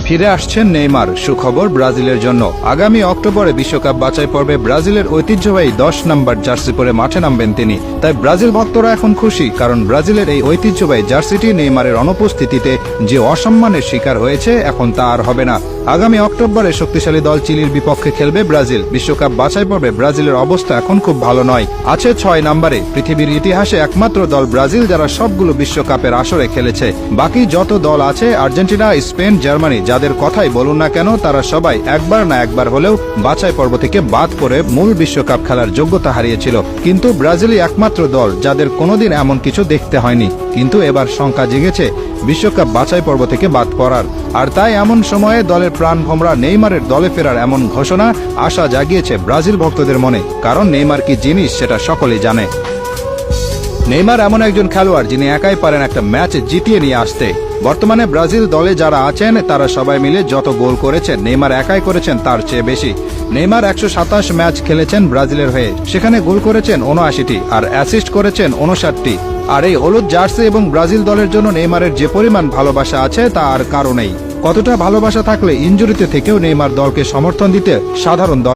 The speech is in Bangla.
ফিরে আসছেন নেইমার, সুখবর ব্রাজিলের জন্য। আগামী অক্টোবরে বিশ্বকাপ বাছাই পর্বে ব্রাজিলের ঐতিহ্যবাহী 10 নম্বর জার্সি পরে মাঠে নামবেন তিনি। তাই ব্রাজিল ভক্তরা এখন খুশি, কারণ ব্রাজিলের এই ঐতিহ্যবাহী জার্সিটি নেইমারের অনুপস্থিতিতে যে অসম্মানের শিকার হয়েছে, এখন তা আর হবে না। আগামী অক্টোবরে শক্তিশালী দল চিলির বিপক্ষে খেলবে ব্রাজিল। বিশ্বকাপ বাছাই পর্বে ব্রাজিলের অবস্থা এখন খুব ভালো নয়, আছে 6 নম্বরে। পৃথিবীর ইতিহাসে একমাত্র দল ব্রাজিল যারা সবগুলো বিশ্বকাপের আসরে খেলেছে। বাকি যত দল আছে, আর্জেন্টিনা, স্পেন, জার্মানি, যাদের কথাই বলুন না কেন, তারা সবাই একবার না একবার হলেও বাছাই পর্ব থেকে বাদ পড়ে মূল বিশ্বকাপ খেলার যোগ্যতা হারিয়েছিল। কিন্তু ব্রাজিলই একমাত্র দল যাদের কোনোদিন এমন কিছু দেখতে হয়নি। কিন্তু এবার শঙ্কা জেগেছে বিশ্বকাপ বাছাই পর্ব থেকে বাদ পড়ার। আর তাই এমন সময়ে দলের প্রাণভোমরা নেইমারের দলে ফেরার এমন ঘোষণা আশা জাগিয়েছে ব্রাজিল ভক্তদের মনে, কারণ নেইমার কি জিনিস সেটা সকলেই জানে। নেইমার এমন একজন খেলোয়াড় যিনি একাই পারেন একটা ম্যাচ জিতিয়ে নিয়ে আসতে। বর্তমানে ব্রাজিল দলে যারা আছেন তারা সবাই মিলে যত গোল করেছেন, নেইমার একাই করেছেন তার চেয়ে বেশি। নেইমার 127 ম্যাচ খেলেছেন ব্রাজিলের হয়ে, সেখানে গোল করেছেন 79টি আর অ্যাসিস্ট করেছেন 59টি। আর এই হলুদ জার্সি এবং ব্রাজিল দলের জন্য নেইমারের যে পরিমাণ ভালোবাসা আছে তা আর কারো নেই। কতটা ভালোবাসা থাকলে ইনজুরিতে থেকেও নেইমার দলকে সমর্থন দিতে সাধারণ